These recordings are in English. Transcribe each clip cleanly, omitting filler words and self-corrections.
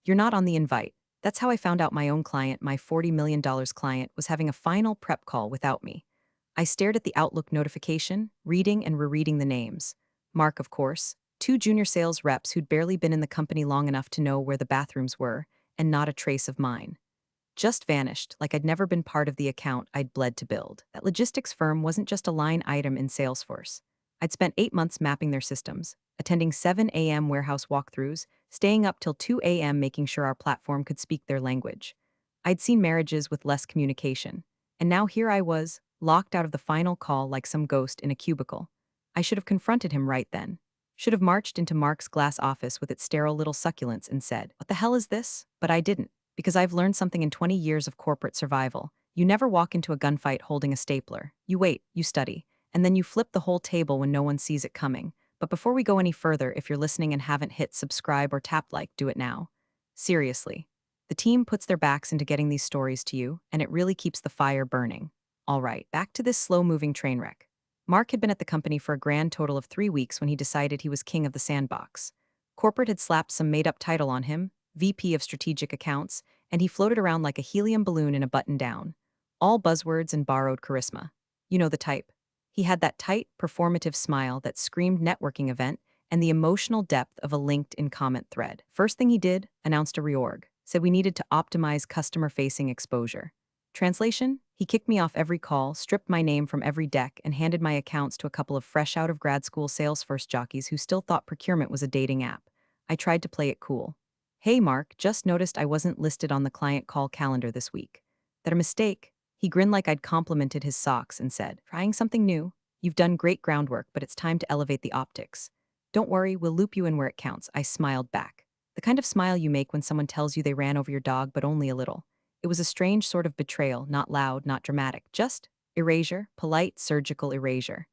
You're not on the invite. That's how I found out my own client, my $40 million client, was having a final prep call without me. I stared at the Outlook notification, reading and rereading the names. Mark, of course, two junior sales reps who'd barely been in the company long enough to know where the bathrooms were, and not a trace of mine. Just vanished, like I'd never been part of the account I'd bled to build. That logistics firm wasn't just a line item in Salesforce. I'd spent 8 months mapping their systems, attending 7 a.m. warehouse walkthroughs, staying up till 2 a.m. making sure our platform could speak their language. I'd seen marriages with less communication. And now here I was, locked out of the final call like some ghost in a cubicle. I should have confronted him right then. Should have marched into Mark's glass office with its sterile little succulents and said, "What the hell is this?" But I didn't. Because I've learned something in 20 years of corporate survival. You never walk into a gunfight holding a stapler. You wait, you study, and then you flip the whole table when no one sees it coming. But before we go any further, if you're listening and haven't hit subscribe or tap like, do it now. Seriously. The team puts their backs into getting these stories to you, and it really keeps the fire burning. All right, back to this slow-moving train wreck. Mark had been at the company for a grand total of 3 weeks when he decided he was king of the sandbox. Corporate had slapped some made-up title on him, VP of Strategic Accounts, and he floated around like a helium balloon in a button-down. All buzzwords and borrowed charisma. You know the type. He had that tight, performative smile that screamed networking event and the emotional depth of a LinkedIn comment thread. First thing he did, announced a reorg, said we needed to optimize customer-facing exposure. Translation? He kicked me off every call, stripped my name from every deck, and handed my accounts to a couple of fresh out of grad school Salesforce jockeys who still thought procurement was a dating app. I tried to play it cool. "Hey Mark, just noticed I wasn't listed on the client call calendar this week. That a mistake?" He grinned like I'd complimented his socks and said, "Trying something new? You've done great groundwork, but it's time to elevate the optics." "Don't worry, we'll loop you in where it counts," I smiled back. The kind of smile you make when someone tells you they ran over your dog, but only a little. It was a strange sort of betrayal, not loud, not dramatic, just erasure, polite, surgical erasure.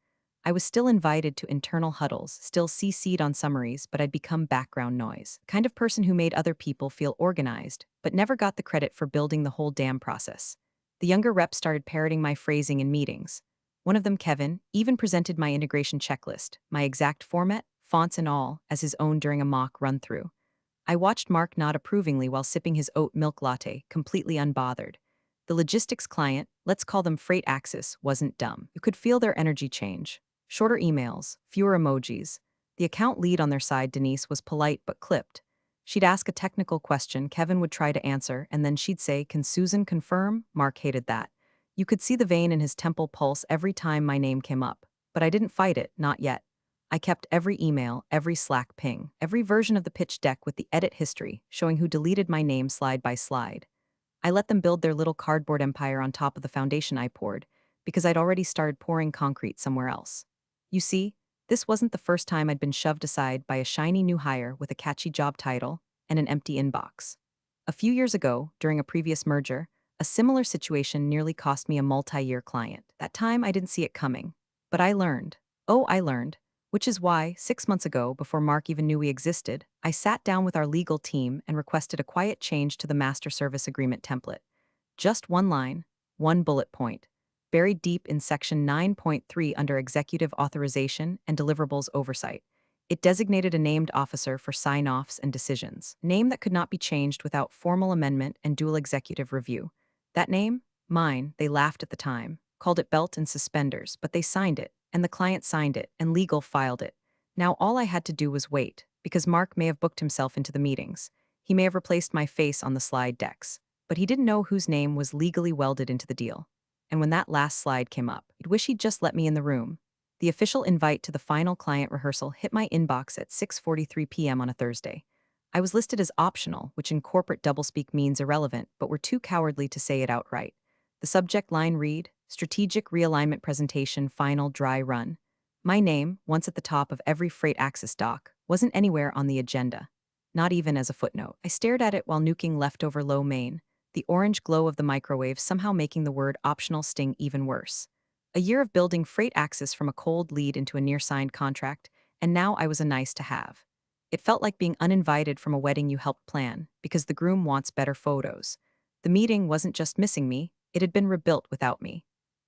I was still invited to internal huddles, still CC'd on summaries, but I'd become background noise. Kind of person who made other people feel organized, but never got the credit for building the whole damn process. The younger reps started parroting my phrasing in meetings. One of them, Kevin, even presented my integration checklist, my exact format, fonts and all, as his own during a mock run-through. I watched Mark nod approvingly while sipping his oat milk latte, completely unbothered. The logistics client, let's call them Freight Axis, wasn't dumb. You could feel their energy change. Shorter emails, fewer emojis. The account lead on their side, Denise, was polite but clipped. She'd ask a technical question, Kevin would try to answer, and then she'd say, "Can Susan confirm?" Mark hated that. You could see the vein in his temple pulse every time my name came up. But I didn't fight it, not yet. I kept every email, every Slack ping, every version of the pitch deck with the edit history, showing who deleted my name slide by slide. I let them build their little cardboard empire on top of the foundation I poured, because I'd already started pouring concrete somewhere else. You see, this wasn't the first time I'd been shoved aside by a shiny new hire with a catchy job title and an empty inbox. A few years ago, during a previous merger, a similar situation nearly cost me a multi-year client. That time I didn't see it coming. But I learned. Oh, I learned. Which is why, 6 months ago, before Mark even knew we existed, I sat down with our legal team and requested a quiet change to the master service agreement template. Just one line, one bullet point, buried deep in Section 9.3 under Executive Authorization and Deliverables Oversight. It designated a named officer for sign-offs and decisions, a name that could not be changed without formal amendment and dual executive review. That name? Mine. They laughed at the time, called it belt and suspenders, but they signed it, and the client signed it, and legal filed it. Now all I had to do was wait, because Mark may have booked himself into the meetings. He may have replaced my face on the slide decks, but he didn't know whose name was legally welded into the deal. And when that last slide came up, I'd wish he'd just let me in the room. The official invite to the final client rehearsal hit my inbox at 6:43 p.m. on a Thursday. I was listed as optional, which in corporate doublespeak means irrelevant, but were too cowardly to say it outright. The subject line read, Strategic Realignment Presentation Final Dry Run. My name, once at the top of every Freight Axis doc, wasn't anywhere on the agenda. Not even as a footnote. I stared at it while nuking leftover lo mein, the orange glow of the microwave somehow making the word optional sting even worse. A year of building Freight Axis from a cold lead into a near-signed contract, and now I was a nice to have. It felt like being uninvited from a wedding you helped plan, because the groom wants better photos. The meeting wasn't just missing me, it had been rebuilt without me.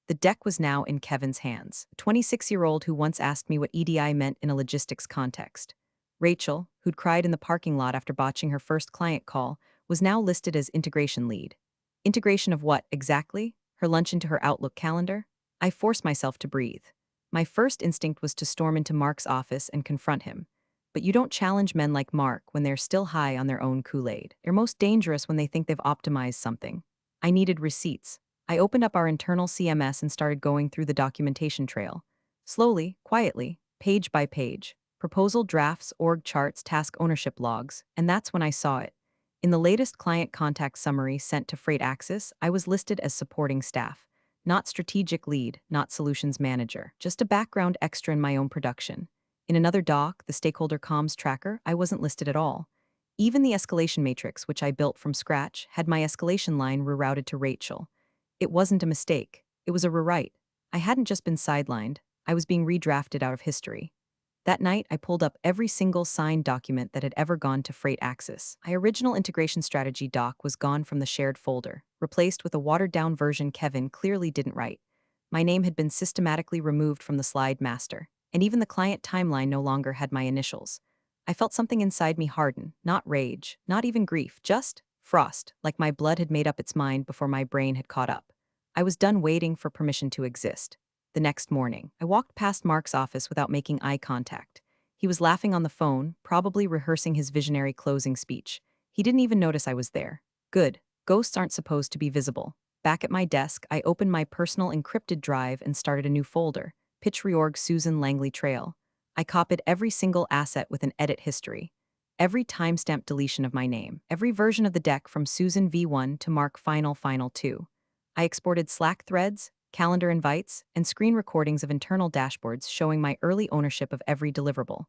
The deck was now in Kevin's hands, a 26-year-old who once asked me what EDI meant in a logistics context. Rachel, who'd cried in the parking lot after botching her first client call, was now listed as integration lead. Integration of what, exactly? Her lunch into her Outlook calendar? I forced myself to breathe. My first instinct was to storm into Mark's office and confront him. But you don't challenge men like Mark when they're still high on their own Kool-Aid. They're most dangerous when they think they've optimized something. I needed receipts. I opened up our internal CMS and started going through the documentation trail. Slowly, quietly, page by page. Proposal drafts, org charts, task ownership logs, and that's when I saw it. In the latest client contact summary sent to Freight Axis, I was listed as supporting staff. Not strategic lead, not solutions manager, just a background extra in my own production. In another doc, the stakeholder comms tracker, I wasn't listed at all. Even the escalation matrix, which I built from scratch, had my escalation line rerouted to Rachel. It wasn't a mistake. It was a rewrite. I hadn't just been sidelined. I was being redrafted out of history. That night, I pulled up every single signed document that had ever gone to Freight Axis. My original integration strategy doc was gone from the shared folder, replaced with a watered-down version Kevin clearly didn't write. My name had been systematically removed from the slide master, and even the client timeline no longer had my initials. I felt something inside me harden, not rage, not even grief, just frost, like my blood had made up its mind before my brain had caught up. I was done waiting for permission to exist. The next morning, I walked past Mark's office without making eye contact. He was laughing on the phone, probably rehearsing his visionary closing speech. He didn't even notice I was there. Good. Ghosts aren't supposed to be visible. Back at my desk, I opened my personal encrypted drive and started a new folder, Pitch Reorg Susan Langley Trail. I copied every single asset with an edit history. Every timestamp deletion of my name. Every version of the deck from Susan V1 to Mark Final 2. I exported Slack threads, calendar invites, and screen recordings of internal dashboards showing my early ownership of every deliverable.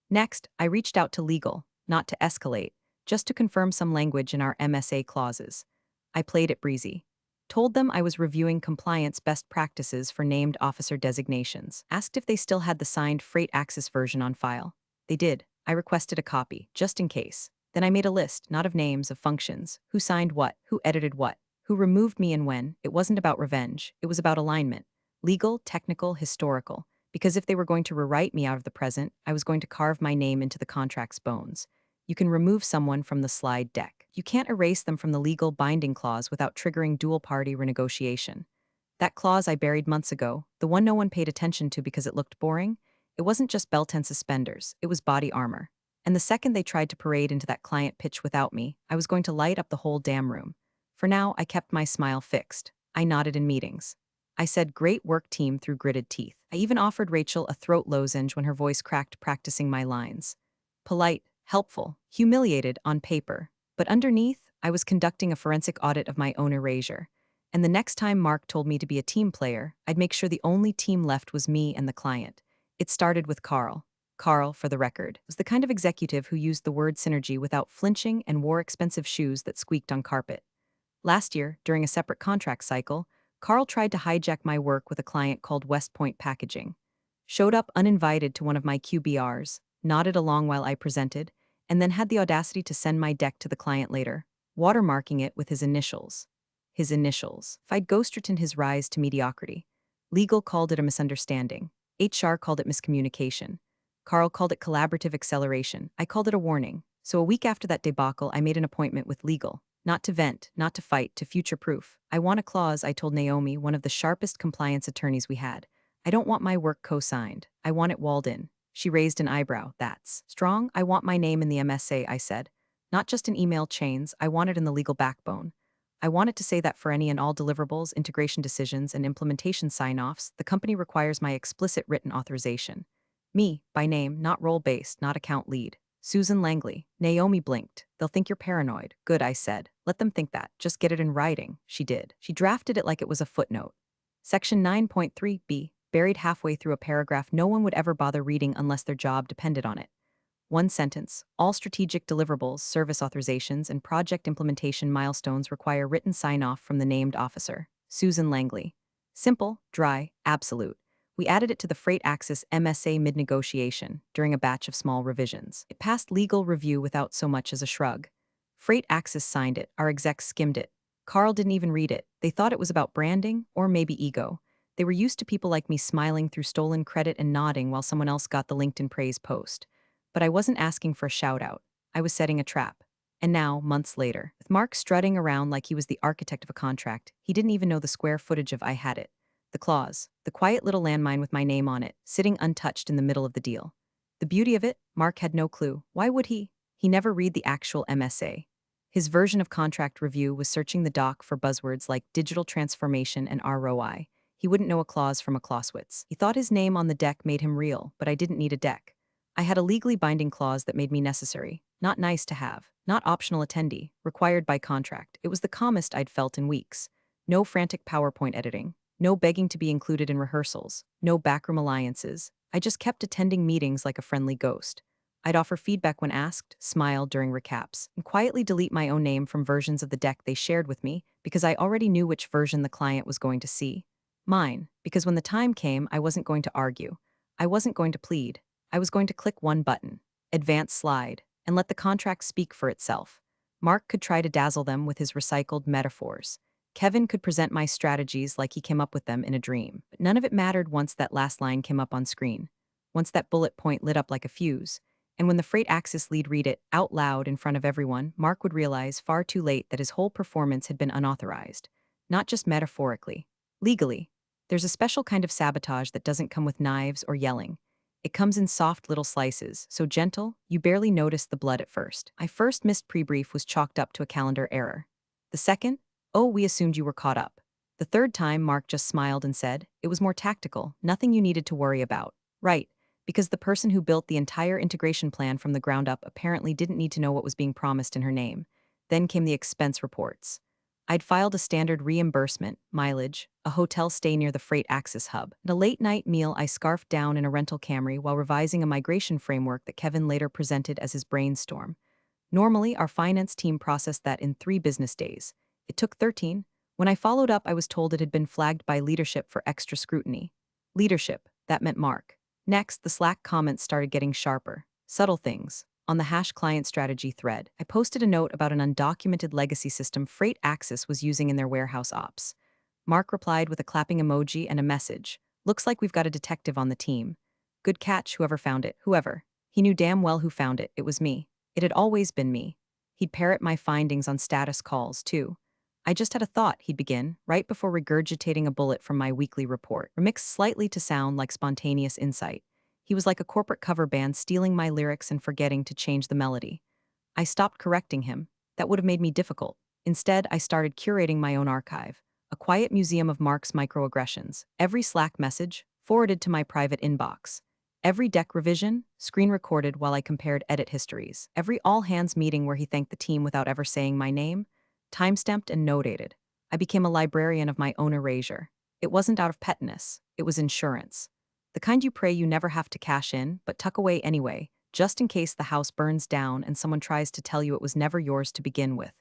Next, I reached out to legal, not to escalate, just to confirm some language in our MSA clauses. I played it breezy. Told them I was reviewing compliance best practices for named officer designations. Asked if they still had the signed Freight Axis version on file. They did. I requested a copy, just in case. Then I made a list, not of names, of functions, who signed what, who edited what, who removed me and when. It wasn't about revenge, it was about alignment. Legal, technical, historical. Because if they were going to rewrite me out of the present, I was going to carve my name into the contract's bones. You can remove someone from the slide deck. You can't erase them from the legal binding clause without triggering dual-party renegotiation. That clause I buried months ago, the one no one paid attention to because it looked boring, it wasn't just belt and suspenders, it was body armor. And the second they tried to parade into that client pitch without me, I was going to light up the whole damn room. For now, I kept my smile fixed. I nodded in meetings. I said, "Great work, team," through gritted teeth. I even offered Rachel a throat lozenge when her voice cracked practicing my lines. Polite, helpful, humiliated on paper. But underneath, I was conducting a forensic audit of my own erasure. And the next time Mark told me to be a team player, I'd make sure the only team left was me and the client. It started with Carl. Carl, for the record, was the kind of executive who used the word synergy without flinching and wore expensive shoes that squeaked on carpet. Last year, during a separate contract cycle, Carl tried to hijack my work with a client called West Point Packaging. Showed up uninvited to one of my QBRs, nodded along while I presented, and then had the audacity to send my deck to the client later, watermarking it with his initials. His initials. I'd ghostwritten his rise to mediocrity. Legal called it a misunderstanding. HR called it miscommunication. Carl called it collaborative acceleration. I called it a warning. So a week after that debacle, I made an appointment with legal. Not to vent, not to fight, to future-proof. I want a clause, I told Naomi, one of the sharpest compliance attorneys we had. I don't want my work co-signed. I want it walled in. She raised an eyebrow. That's strong. I want my name in the MSA, I said. Not just in email chains, I want it in the legal backbone. I want it to say that for any and all deliverables, integration decisions, and implementation sign-offs, the company requires my explicit written authorization. Me, by name, not role-based, not account lead. Susan Langley. Naomi blinked. They'll think you're paranoid. Good, I said. Let them think that. Just get it in writing. She did. She drafted it like it was a footnote. Section 9.3b, buried halfway through a paragraph no one would ever bother reading unless their job depended on it. One sentence. All strategic deliverables, service authorizations, and project implementation milestones require written sign-off from the named officer. Susan Langley. Simple, dry, absolute. We added it to the Freight Axis MSA mid-negotiation during a batch of small revisions. It passed legal review without so much as a shrug. Freight Axis signed it, our execs skimmed it. Carl didn't even read it. They thought it was about branding, or maybe ego. They were used to people like me smiling through stolen credit and nodding while someone else got the LinkedIn praise post. But I wasn't asking for a shout-out. I was setting a trap. And now, months later, with Mark strutting around like he was the architect of a contract, he didn't even know the square footage of I had it. The clause, the quiet little landmine with my name on it, sitting untouched in the middle of the deal. The beauty of it, Mark had no clue. Why would he? He never read the actual MSA. His version of contract review was searching the doc for buzzwords like digital transformation and ROI. He wouldn't know a clause from a Clausewitz. He thought his name on the deck made him real, but I didn't need a deck. I had a legally binding clause that made me necessary, not nice to have, not optional attendee, required by contract. It was the calmest I'd felt in weeks. No frantic PowerPoint editing, no begging to be included in rehearsals, no backroom alliances. I just kept attending meetings like a friendly ghost. I'd offer feedback when asked, smile during recaps, and quietly delete my own name from versions of the deck they shared with me because I already knew which version the client was going to see. Mine, because when the time came, I wasn't going to argue. I wasn't going to plead. I was going to click one button, advance slide, and let the contract speak for itself. Mark could try to dazzle them with his recycled metaphors. Kevin could present my strategies like he came up with them in a dream. But none of it mattered once that last line came up on screen. Once that bullet point lit up like a fuse. And when the freight axis lead read it out loud in front of everyone, Mark would realize far too late that his whole performance had been unauthorized. Not just metaphorically. Legally. There's a special kind of sabotage that doesn't come with knives or yelling. It comes in soft little slices, so gentle, you barely notice the blood at first. I first missed pre-brief was chalked up to a calendar error. The second, oh, we assumed you were caught up. The third time, Mark just smiled and said, it was more tactical, nothing you needed to worry about. Right, because the person who built the entire integration plan from the ground up apparently didn't need to know what was being promised in her name. Then came the expense reports. I'd filed a standard reimbursement, mileage, a hotel stay near the freight access hub, and a late-night meal I scarfed down in a rental Camry while revising a migration framework that Kevin later presented as his brainstorm. Normally, our finance team processed that in 3 business days. It took 13. When I followed up, I was told it had been flagged by leadership for extra scrutiny. Leadership, that meant Mark. Next, the Slack comments started getting sharper. Subtle things. On the hash client strategy thread, I posted a note about an undocumented legacy system Freight Axis was using in their warehouse ops. Mark replied with a clapping emoji and a message. Looks like we've got a detective on the team. Good catch, whoever found it, whoever. He knew damn well who found it. It was me. It had always been me. He'd parrot my findings on status calls, too. I just had a thought, he'd begin, right before regurgitating a bullet from my weekly report, remixed slightly to sound like spontaneous insight. He was like a corporate cover band stealing my lyrics and forgetting to change the melody. I stopped correcting him. That would have made me difficult. Instead, I started curating my own archive, a quiet museum of Mark's microaggressions. Every Slack message, forwarded to my private inbox. Every deck revision, screen recorded while I compared edit histories. Every all-hands meeting where he thanked the team without ever saying my name, time-stamped and notated. I became a librarian of my own erasure. It wasn't out of pettiness. It was insurance. The kind you pray you never have to cash in, but tuck away anyway, just in case the house burns down and someone tries to tell you it was never yours to begin with.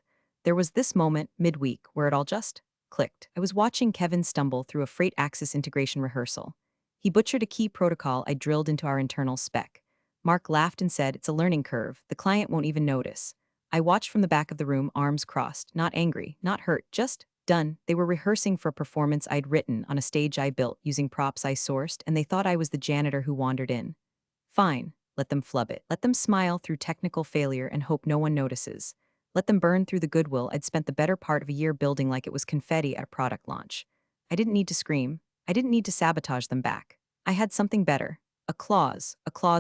There was this moment, midweek, where it all just clicked. I was watching Kevin stumble through a freight axis integration rehearsal. He butchered a key protocol I drilled into our internal spec. Mark laughed and said, it's a learning curve. The client won't even notice. I watched from the back of the room, arms crossed, not angry, not hurt, just done. They were rehearsing for a performance I'd written on a stage I built using props I sourced, and they thought I was the janitor who wandered in. Fine, let them flub it. Let them smile through technical failure and hope no one notices. Let them burn through the goodwill I'd spent the better part of a year building like it was confetti at a product launch. I didn't need to scream. I didn't need to sabotage them back. I had something better. A clause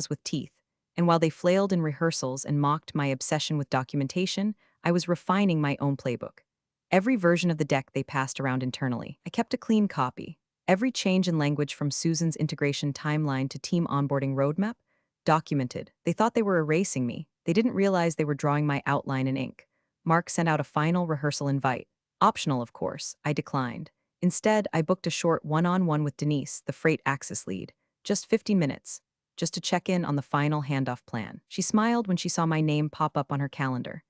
with teeth. And while they flailed in rehearsals and mocked my obsession with documentation, I was refining my own playbook. Every version of the deck they passed around internally, I kept a clean copy. Every change in language from Susan's integration timeline to team onboarding roadmap, documented. They thought they were erasing me. They didn't realize they were drawing my outline in ink. Mark sent out a final rehearsal invite. Optional, of course. I declined. Instead, I booked a short one-on-one with Denise, the freight axis lead. Just 15 minutes. Just to check in on the final handoff plan. She smiled when she saw my name pop up on her calendar.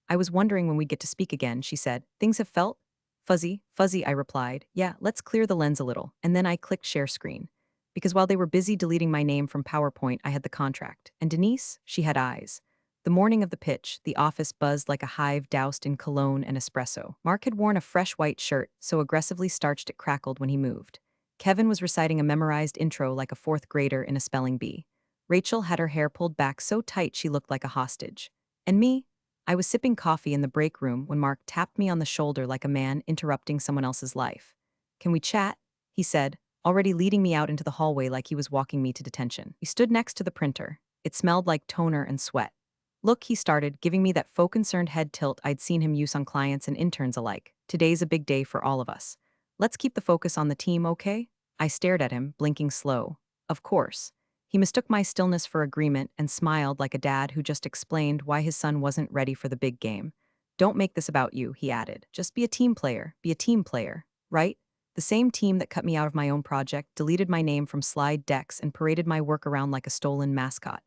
I was wondering when we'd get to speak again, she said. Things have felt fuzzy, I replied. Yeah, let's clear the lens a little. And then I clicked share screen. Because while they were busy deleting my name from PowerPoint, I had the contract. And Denise, she had eyes. The morning of the pitch, the office buzzed like a hive doused in cologne and espresso. Mark had worn a fresh white shirt, so aggressively starched it crackled when he moved. Kevin was reciting a memorized intro like a fourth grader in a spelling bee. Rachel had her hair pulled back so tight she looked like a hostage. And me? I was sipping coffee in the break room when Mark tapped me on the shoulder like a man interrupting someone else's life. "Can we chat?" he said, already leading me out into the hallway like he was walking me to detention. We stood next to the printer. It smelled like toner and sweat. "Look," he started, giving me that faux concerned head tilt I'd seen him use on clients and interns alike. "Today's a big day for all of us. Let's keep the focus on the team, okay?" I stared at him, blinking slow. Of course. He mistook my stillness for agreement and smiled like a dad who just explained why his son wasn't ready for the big game. "Don't make this about you," he added. "Just be a team player, right? The same team that cut me out of my own project, deleted my name from slide decks, and paraded my work around like a stolen mascot."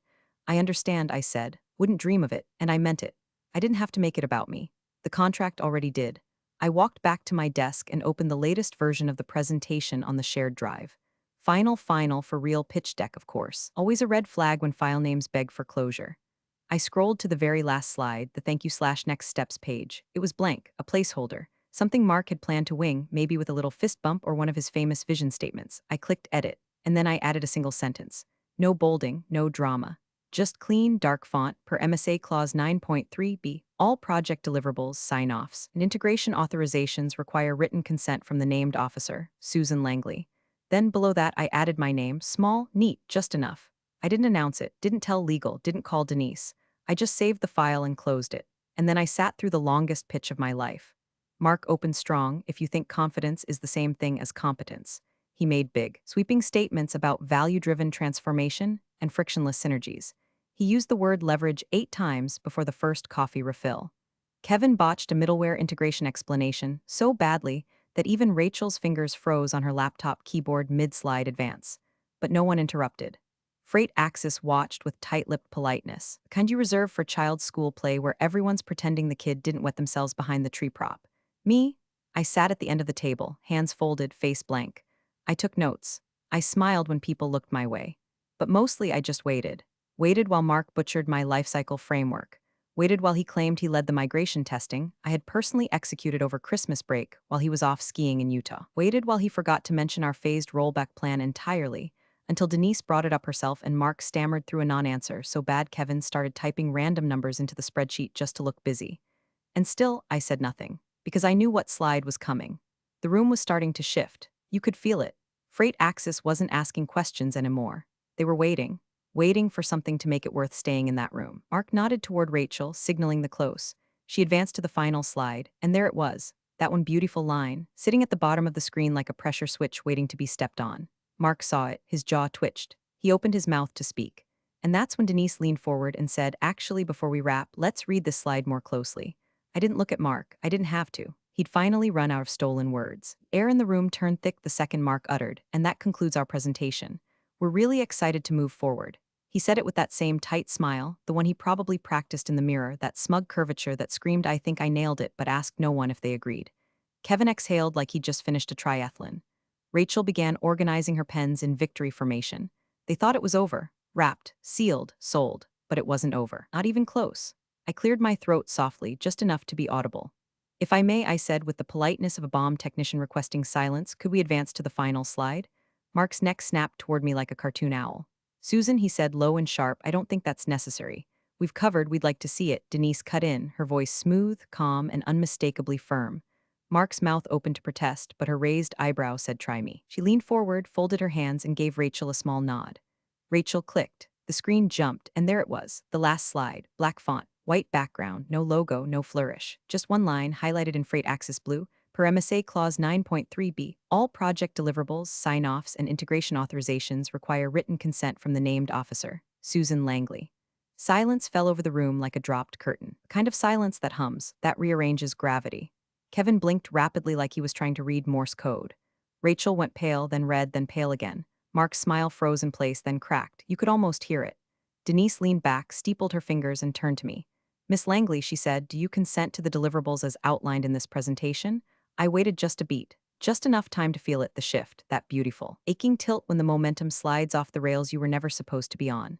"I understand," I said. "Wouldn't dream of it," and I meant it. I didn't have to make it about me. The contract already did. I walked back to my desk and opened the latest version of the presentation on the shared drive. Final for real pitch deck, of course. Always a red flag when file names beg for closure. I scrolled to the very last slide, the thank you/next steps page. It was blank, a placeholder. Something Mark had planned to wing, maybe with a little fist bump or one of his famous vision statements. I clicked edit, and then I added a single sentence. No bolding, no drama. Just clean, dark font, per MSA Clause 9.3b. All project deliverables, sign-offs, and integration authorizations require written consent from the named officer, Susan Langley. Then below that I added my name, small, neat, just enough. I didn't announce it, didn't tell legal, didn't call Denise. I just saved the file and closed it. And then I sat through the longest pitch of my life. Mark opened strong, if you think confidence is the same thing as competence. He made big, sweeping statements about value-driven transformation and frictionless synergies. He used the word leverage 8 times before the first coffee refill. Kevin botched a middleware integration explanation so badly that even Rachel's fingers froze on her laptop keyboard mid-slide advance. But no one interrupted. Freight Axis watched with tight-lipped politeness, the kind you reserve for child's school play where everyone's pretending the kid didn't wet themselves behind the tree prop. Me? I sat at the end of the table, hands folded, face blank. I took notes. I smiled when people looked my way. But mostly I just waited. Waited while Mark butchered my lifecycle framework. Waited while he claimed he led the migration testing I had personally executed over Christmas break while he was off skiing in Utah. Waited while he forgot to mention our phased rollback plan entirely, until Denise brought it up herself and Mark stammered through a non-answer so bad Kevin started typing random numbers into the spreadsheet just to look busy. And still, I said nothing, because I knew what slide was coming. The room was starting to shift. You could feel it. Freight Axis wasn't asking questions anymore. They were waiting for something to make it worth staying in that room. Mark nodded toward Rachel, signaling the close. She advanced to the final slide, and there it was, that one beautiful line, sitting at the bottom of the screen like a pressure switch waiting to be stepped on. Mark saw it, his jaw twitched. He opened his mouth to speak. And that's when Denise leaned forward and said, "Actually, before we wrap, let's read this slide more closely." I didn't look at Mark. I didn't have to. He'd finally run out of stolen words. Air in the room turned thick the second Mark uttered, and that concludes our presentation. We're really excited to move forward. He said it with that same tight smile, the one he probably practiced in the mirror, that smug curvature that screamed, "I think I nailed it," but asked no one if they agreed. Kevin exhaled like he'd just finished a triathlon. Rachel began organizing her pens in victory formation. They thought it was over, wrapped, sealed, sold, but it wasn't over. Not even close. I cleared my throat softly, just enough to be audible. "If I may," I said with the politeness of a bomb technician requesting silence, "could we advance to the final slide?" Mark's neck snapped toward me like a cartoon owl. "Susan," he said low and sharp, "I don't think that's necessary. We've covered, we'd like to see it." Denise cut in, her voice smooth, calm, and unmistakably firm. Mark's mouth opened to protest, but her raised eyebrow said, "Try me." She leaned forward, folded her hands, and gave Rachel a small nod. Rachel clicked. The screen jumped, and there it was, the last slide, black font, white background, no logo, no flourish. Just one line, highlighted in Freight Axis blue, per MSA Clause 9.3b. All project deliverables, sign-offs, and integration authorizations require written consent from the named officer, Susan Langley. Silence fell over the room like a dropped curtain, the kind of silence that hums, that rearranges gravity. Kevin blinked rapidly like he was trying to read Morse code. Rachel went pale, then red, then pale again. Mark's smile froze in place, then cracked. You could almost hear it. Denise leaned back, steepled her fingers, and turned to me. "Miss Langley," she said, "do you consent to the deliverables as outlined in this presentation?" I waited just a beat, just enough time to feel it, the shift, that beautiful, aching tilt when the momentum slides off the rails you were never supposed to be on.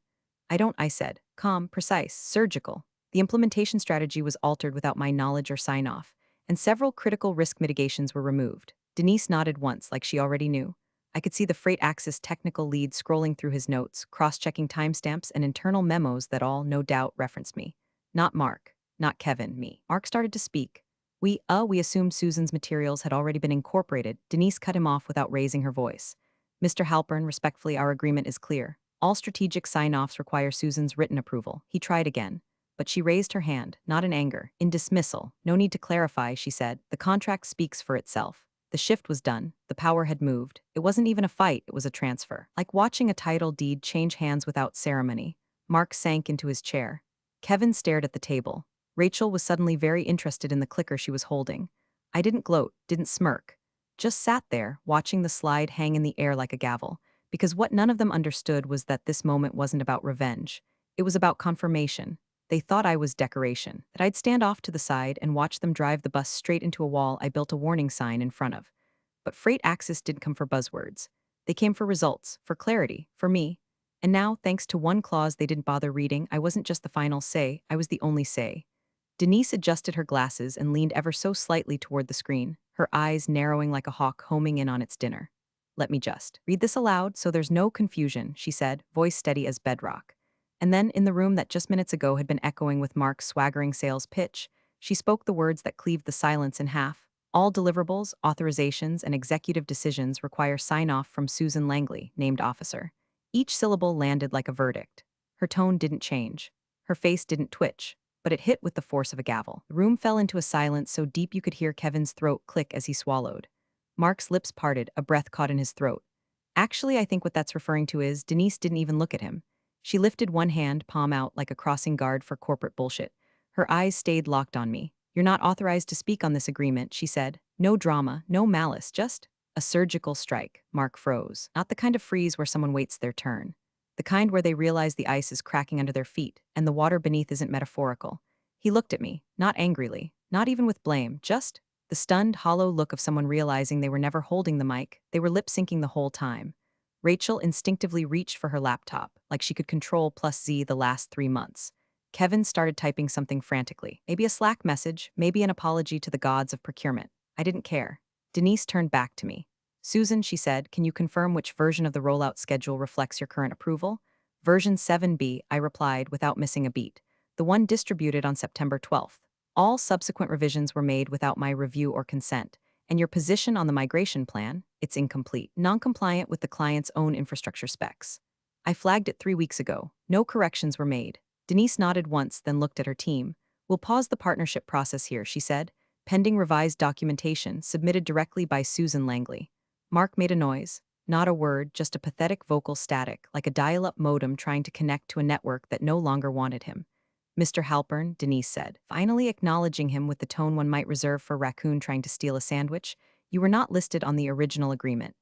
"I don't," I said, calm, precise, surgical. The implementation strategy was altered without my knowledge or sign-off, and several critical risk mitigations were removed. Denise nodded once, like she already knew. I could see the freight axis technical lead scrolling through his notes, cross-checking timestamps and internal memos that all, no doubt, referenced me. Not Mark, not Kevin, me. Mark started to speak. We assumed Susan's materials had already been incorporated. Denise cut him off without raising her voice. Mr. Halpern, respectfully, our agreement is clear. All strategic sign-offs require Susan's written approval. He tried again. But she raised her hand, not in anger, in dismissal. No need to clarify, she said. The contract speaks for itself. The shift was done. The power had moved. It wasn't even a fight, it was a transfer. Like watching a title deed change hands without ceremony. Mark sank into his chair. Kevin stared at the table. Rachel was suddenly very interested in the clicker she was holding. I didn't gloat, didn't smirk. Just sat there, watching the slide hang in the air like a gavel. Because what none of them understood was that this moment wasn't about revenge. It was about confirmation. They thought I was decoration, that I'd stand off to the side and watch them drive the bus straight into a wall I built a warning sign in front of. But Freight Axis didn't come for buzzwords. They came for results, for clarity, for me. And now, thanks to one clause they didn't bother reading, I wasn't just the final say, I was the only say. Denise adjusted her glasses and leaned ever so slightly toward the screen, her eyes narrowing like a hawk homing in on its dinner. Let me just read this aloud so there's no confusion, she said, voice steady as bedrock. And then, in the room that just minutes ago had been echoing with Mark's swaggering sales pitch, she spoke the words that cleaved the silence in half. All deliverables, authorizations, and executive decisions require sign-off from Susan Langley, named officer. Each syllable landed like a verdict. Her tone didn't change. Her face didn't twitch, but it hit with the force of a gavel. The room fell into a silence so deep you could hear Kevin's throat click as he swallowed. Mark's lips parted, a breath caught in his throat. Actually, I think what that's referring to is Denise didn't even look at him. She lifted one hand, palm out, like a crossing guard for corporate bullshit. Her eyes stayed locked on me. You're not authorized to speak on this agreement, she said. No drama, no malice, just a surgical strike. Mark froze. Not the kind of freeze where someone waits their turn. The kind where they realize the ice is cracking under their feet, and the water beneath isn't metaphorical. He looked at me, not angrily, not even with blame, just the stunned, hollow look of someone realizing they were never holding the mic, they were lip-syncing the whole time. Rachel instinctively reached for her laptop, like she could control plus Z the last 3 months. Kevin started typing something frantically. Maybe a Slack message, maybe an apology to the gods of procurement. I didn't care. Denise turned back to me. Susan, she said, can you confirm which version of the rollout schedule reflects your current approval? Version 7B, I replied without missing a beat. The one distributed on September 12th. All subsequent revisions were made without my review or consent. And your position on the migration plan, it's incomplete, non-compliant with the client's own infrastructure specs. I flagged it 3 weeks ago. No corrections were made. Denise nodded once, then looked at her team. We'll pause the partnership process here, she said, pending revised documentation submitted directly by Susan Langley. Mark made a noise. Not a word, just a pathetic vocal static, like a dial-up modem trying to connect to a network that no longer wanted him. Mr. Halpern, Denise said, finally acknowledging him with the tone one might reserve for a raccoon trying to steal a sandwich, you were not listed on the original agreement,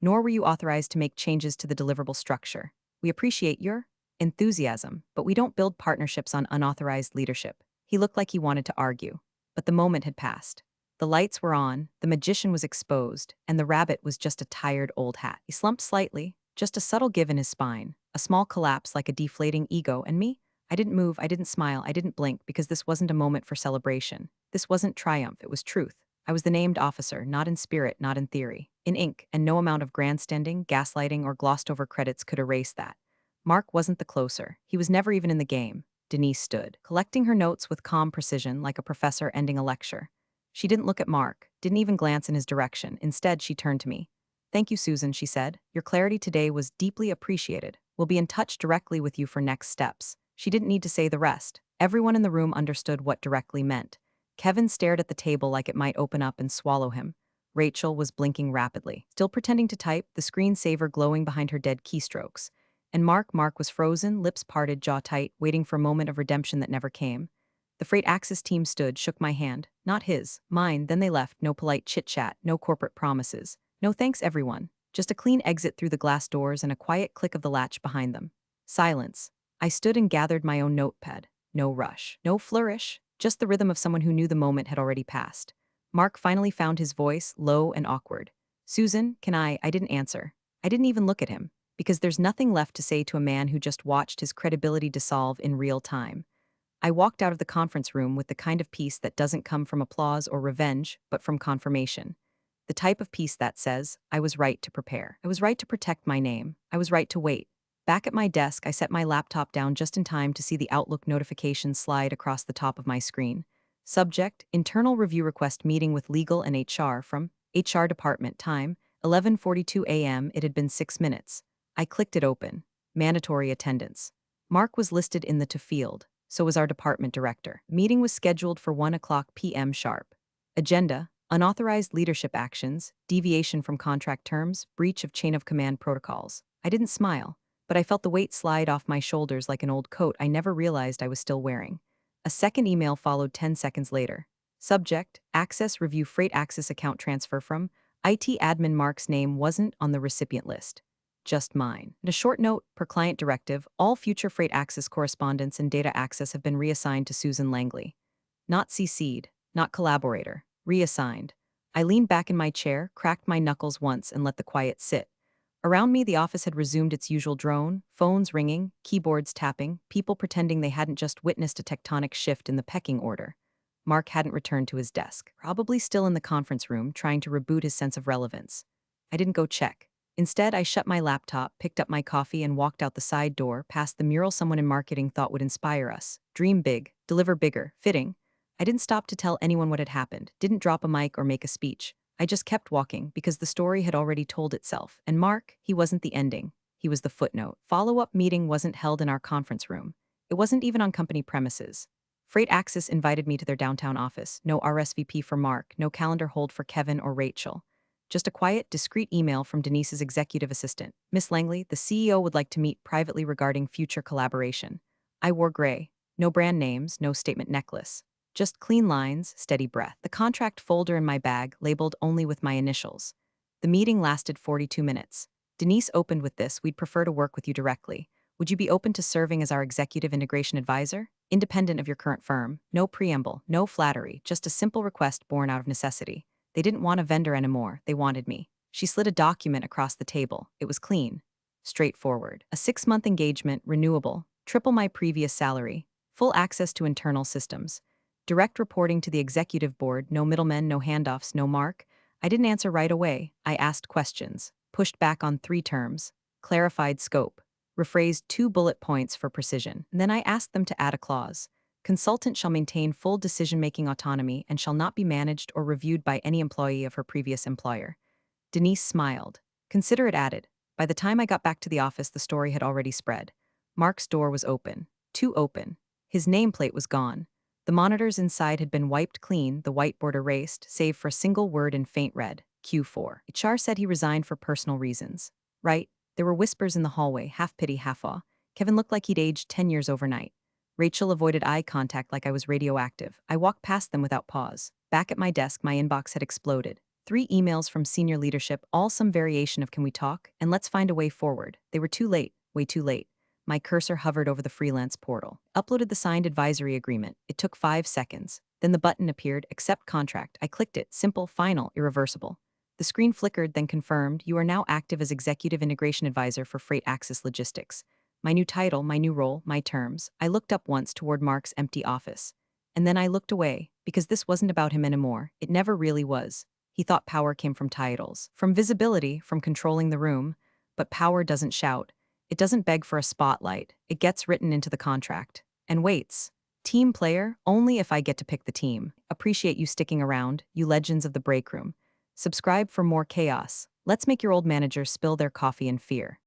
nor were you authorized to make changes to the deliverable structure. We appreciate your enthusiasm, but we don't build partnerships on unauthorized leadership. He looked like he wanted to argue, but the moment had passed. The lights were on, the magician was exposed, and the rabbit was just a tired old hat. He slumped slightly, just a subtle give in his spine, a small collapse like a deflating ego, and me? I didn't move, I didn't smile, I didn't blink because this wasn't a moment for celebration. This wasn't triumph, it was truth. I was the named officer, not in spirit, not in theory. In ink, and no amount of grandstanding, gaslighting, or glossed-over credits could erase that. Mark wasn't the closer. He was never even in the game. Denise stood, collecting her notes with calm precision like a professor ending a lecture. She didn't look at Mark, didn't even glance in his direction. Instead, she turned to me. Thank you, Susan, she said. Your clarity today was deeply appreciated. We'll be in touch directly with you for next steps. She didn't need to say the rest. Everyone in the room understood what directly meant. Kevin stared at the table like it might open up and swallow him. Rachel was blinking rapidly, still pretending to type, the screensaver glowing behind her dead keystrokes. And Mark was frozen, lips parted, jaw tight, waiting for a moment of redemption that never came. The Freight Axis team stood, shook my hand. Not his, mine, then they left, no polite chit-chat, no corporate promises. No thanks, everyone. Just a clean exit through the glass doors and a quiet click of the latch behind them. Silence. I stood and gathered my own notepad. No rush, no flourish, just the rhythm of someone who knew the moment had already passed. Mark finally found his voice, low and awkward. Susan, I didn't answer. I didn't even look at him, because there's nothing left to say to a man who just watched his credibility dissolve in real time. I walked out of the conference room with the kind of peace that doesn't come from applause or revenge, but from confirmation. The type of peace that says, I was right to prepare. I was right to protect my name. I was right to wait. Back at my desk, I set my laptop down just in time to see the Outlook notification slide across the top of my screen. Subject, internal review request meeting with legal and HR from HR department. Time, 11:42 a.m. It had been 6 minutes. I clicked it open. Mandatory attendance. Mark was listed in the to field. So was our department director. Meeting was scheduled for 1 p.m. sharp. Agenda, unauthorized leadership actions, deviation from contract terms, breach of chain of command protocols. I didn't smile, but I felt the weight slide off my shoulders like an old coat I never realized I was still wearing. A second email followed 10 seconds later. Subject, access review freight access account transfer from IT admin. Mark's name wasn't on the recipient list. Just mine. And a short note, per client directive, all future freight access correspondence and data access have been reassigned to Susan Langley. Not CC'd, not collaborator, reassigned. I leaned back in my chair, cracked my knuckles once, and let the quiet sit. Around me, the office had resumed its usual drone, phones ringing, keyboards tapping, people pretending they hadn't just witnessed a tectonic shift in the pecking order. Mark hadn't returned to his desk, probably still in the conference room, trying to reboot his sense of relevance. I didn't go check. Instead, I shut my laptop, picked up my coffee, and walked out the side door, past the mural someone in marketing thought would inspire us. Dream big, deliver bigger, fitting. I didn't stop to tell anyone what had happened, didn't drop a mic or make a speech. I just kept walking because the story had already told itself. And Mark, he wasn't the ending. He was the footnote. Follow-up meeting wasn't held in our conference room. It wasn't even on company premises. Freight Access invited me to their downtown office. No RSVP for Mark, no calendar hold for Kevin or Rachel. Just a quiet, discreet email from Denise's executive assistant. Miss Langley, the CEO would like to meet privately regarding future collaboration. I wore gray. No brand names, no statement necklace. Just clean lines, steady breath. The contract folder in my bag, labeled only with my initials. The meeting lasted 42 minutes. Denise opened with this: we'd prefer to work with you directly. Would you be open to serving as our executive integration advisor? Independent of your current firm. No preamble, no flattery, just a simple request born out of necessity. They didn't want a vendor anymore, they wanted me. She slid a document across the table. It was clean. Straightforward. A 6-month engagement, renewable, triple my previous salary, full access to internal systems. Direct reporting to the executive board, no middlemen, no handoffs, no Mark. I didn't answer right away. I asked questions, pushed back on 3 terms, clarified scope, rephrased 2 bullet points for precision. And then I asked them to add a clause. Consultant shall maintain full decision-making autonomy and shall not be managed or reviewed by any employee of her previous employer. Denise smiled. Consider it added. By the time I got back to the office, the story had already spread. Mark's door was open. Too open. His nameplate was gone. The monitors inside had been wiped clean, the whiteboard erased, save for a single word in faint red, Q4. HR said he resigned for personal reasons. Right? There were whispers in the hallway, half pity, half awe. Kevin looked like he'd aged 10 years overnight. Rachel avoided eye contact like I was radioactive. I walked past them without pause. Back at my desk, my inbox had exploded. 3 emails from senior leadership, all some variation of "can we talk?" and "let's find a way forward." They were too late, way too late. My cursor hovered over the freelance portal. Uploaded the signed advisory agreement. It took 5 seconds. Then the button appeared, accept contract. I clicked it, simple, final, irreversible. The screen flickered, then confirmed, you are now active as Executive Integration Advisor for Freight Access Logistics. My new title, my new role, my terms. I looked up once toward Mark's empty office. And then I looked away, because this wasn't about him anymore. It never really was. He thought power came from titles, from visibility, from controlling the room. But power doesn't shout. It doesn't beg for a spotlight. It gets written into the contract. And waits. Team player, only if I get to pick the team. Appreciate you sticking around, you legends of the break room. Subscribe for more chaos. Let's make your old managers spill their coffee in fear.